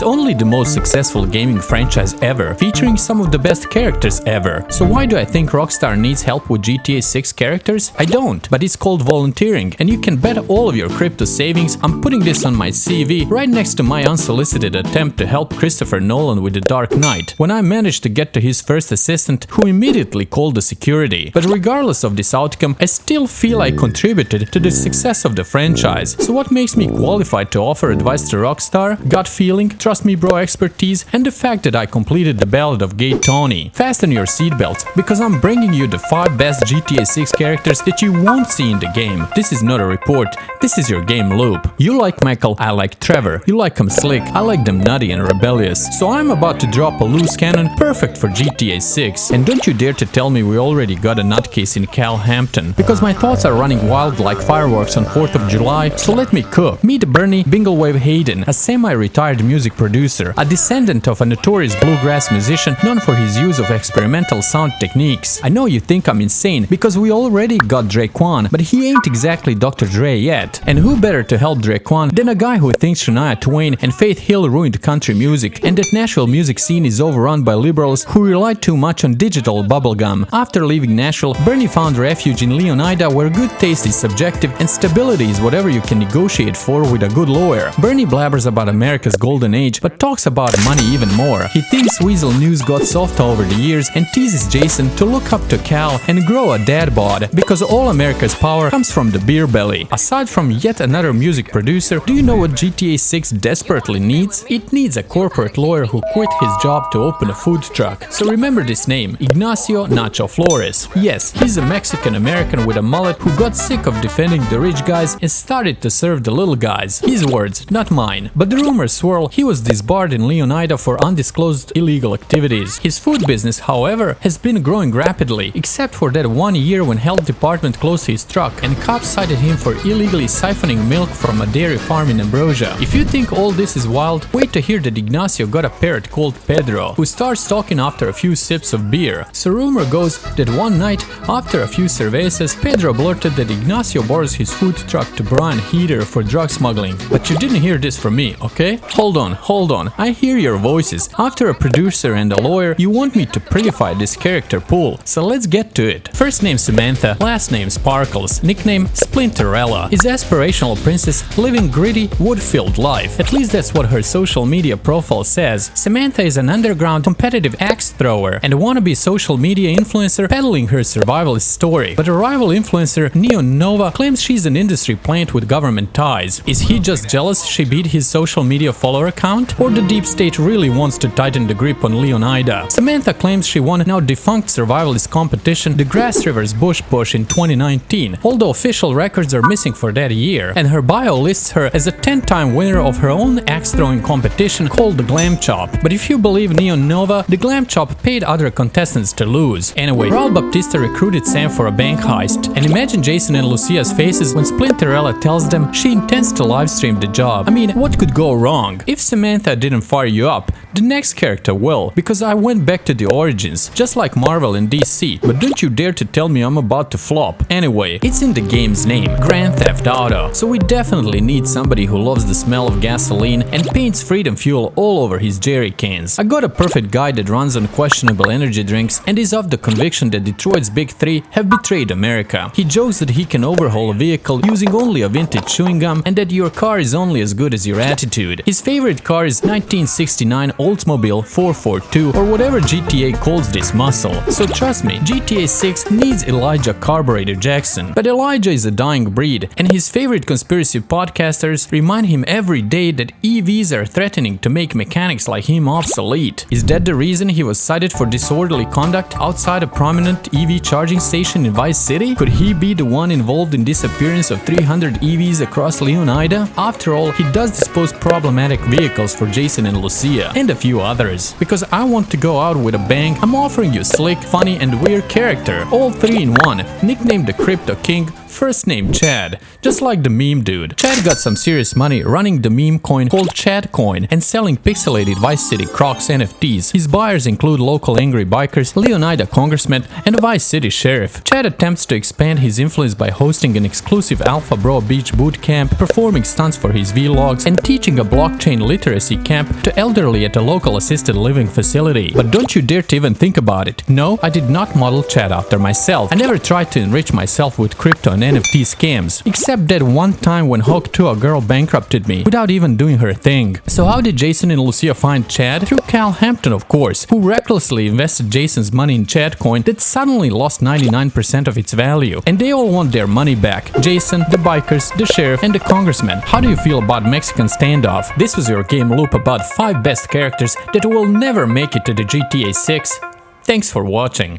It's only the most successful gaming franchise ever, featuring some of the best characters ever. So why do I think Rockstar needs help with GTA 6 characters? I don't, but it's called volunteering, and you can bet all of your crypto savings I'm putting this on my CV right next to my unsolicited attempt to help Christopher Nolan with The Dark Knight, when I managed to get to his first assistant, who immediately called the security. But regardless of this outcome, I still feel I contributed to the success of the franchise. So what makes me qualified to offer advice to Rockstar? Gut feeling, trust me bro expertise, and the fact that I completed the Ballad of Gay Tony. Fasten your seatbelts, because I'm bringing you the 5 best GTA 6 characters that you won't see in the game. This is not a report, this is your game loop. You like Michael, I like Trevor. You like them slick, I like them nutty and rebellious. So I'm about to drop a loose cannon perfect for GTA 6. And don't you dare to tell me we already got a nutcase in Cal Hampton, because my thoughts are running wild like fireworks on 4th of July, so let me cook. Meet Bernie Binglewave Hayden, a semi-retired music producer, a descendant of a notorious bluegrass musician known for his use of experimental sound techniques. I know you think I'm insane, because we already got Draquan, but he ain't exactly Dr. Dre yet. And who better to help Draquan than a guy who thinks Shania Twain and Faith Hill ruined country music, and that Nashville music scene is overrun by liberals who rely too much on digital bubblegum. After leaving Nashville, Bernie found refuge in Leonida, where good taste is subjective and stability is whatever you can negotiate for with a good lawyer. Bernie blabbers about America's golden age, but talks about money even more. He thinks Weasel News got soft over the years and teases Jason to look up to Cal and grow a dad bod, because all America's power comes from the beer belly. Aside from yet another music producer, do you know what GTA 6 desperately needs? It needs a corporate lawyer who quit his job to open a food truck. So remember this name, Ignacio Nacho Flores. Yes, he's a Mexican American with a mullet who got sick of defending the rich guys and started to serve the little guys. His words, not mine. But the rumors swirl he was disbarred in Leonida for undisclosed illegal activities. His food business, however, has been growing rapidly, except for that one year when health department closed his truck and cops cited him for illegally siphoning milk from a dairy farm in Ambrosia. If you think all this is wild, wait to hear that Ignacio got a parrot called Pedro, who starts talking after a few sips of beer. So rumor goes that one night, after a few cervezas, Pedro blurted that Ignacio borrows his food truck to Brian Heater for drug smuggling. But you didn't hear this from me, okay? Hold on, I hear your voices. After a producer and a lawyer, you want me to prettify this character pool. So let's get to it. First name Samantha, last name Sparkles, nickname Splinterella, is aspirational princess living gritty, wood-filled life. At least that's what her social media profile says. Samantha is an underground competitive axe thrower and a wannabe social media influencer peddling her survivalist story. But a rival influencer, Neon Nova, claims she's an industry plant with government ties. Is he just jealous she beat his social media follower account? Or the deep state really wants to tighten the grip on Leonida? Samantha claims she won now defunct survivalist competition, the Grass Rivers Bush Push, in 2019, although official records are missing for that year, and her bio lists her as a 10-time winner of her own axe throwing competition called the Glam Chop. But if you believe Neon Nova, the Glam Chop paid other contestants to lose. Anyway, Raul Baptista recruited Sam for a bank heist, and imagine Jason and Lucia's faces when Splinterella tells them she intends to livestream the job. I mean, what could go wrong? If Samantha didn't fire you up, the next character will, because I went back to the origins, just like Marvel and DC, but don't you dare to tell me I'm about to flop. Anyway, it's in the game's name, Grand Theft Auto, so we definitely need somebody who loves the smell of gasoline and paints freedom fuel all over his jerry cans. I got a perfect guy that runs on questionable energy drinks and is of the conviction that Detroit's big three have betrayed America. He jokes that he can overhaul a vehicle using only a vintage chewing gum and that your car is only as good as your attitude. His favorite car is 1969 Oldsmobile 442 or whatever GTA calls this muscle. So trust me, GTA 6 needs Elijah Carburetor Jackson. But Elijah is a dying breed, and his favorite conspiracy podcasters remind him every day that EVs are threatening to make mechanics like him obsolete. Is that the reason he was cited for disorderly conduct outside a prominent EV charging station in Vice City? Could he be the one involved in disappearance of 300 EVs across Leonida? After all, he does dispose problematic vehicles for Jason and Lucia, and a few others. Because I want to go out with a bang, I'm offering you a slick, funny and weird character, all three in one, nicknamed the Crypto King, First name Chad, just like the meme dude. Chad got some serious money running the meme coin called Chad Coin and selling pixelated Vice City Crocs NFTs. His buyers include local angry bikers, Leonida congressman, and a Vice City sheriff. Chad attempts to expand his influence by hosting an exclusive Alpha Bro Beach boot camp, performing stunts for his vlogs, and teaching a blockchain literacy camp to elderly at a local assisted living facility. But don't you dare to even think about it. No, I did not model Chad after myself. I never tried to enrich myself with crypto and NFT scams, except that one time when Hulk 2 a girl bankrupted me without even doing her thing. So how did Jason and Lucia find Chad? Through Cal Hampton, of course, who recklessly invested Jason's money in Chad coin that suddenly lost 99% of its value. And they all want their money back. Jason, the bikers, the sheriff, and the congressman. How do you feel about Mexican standoff? This was your game loop about 5 best characters that will never make it to the GTA 6. Thanks for watching.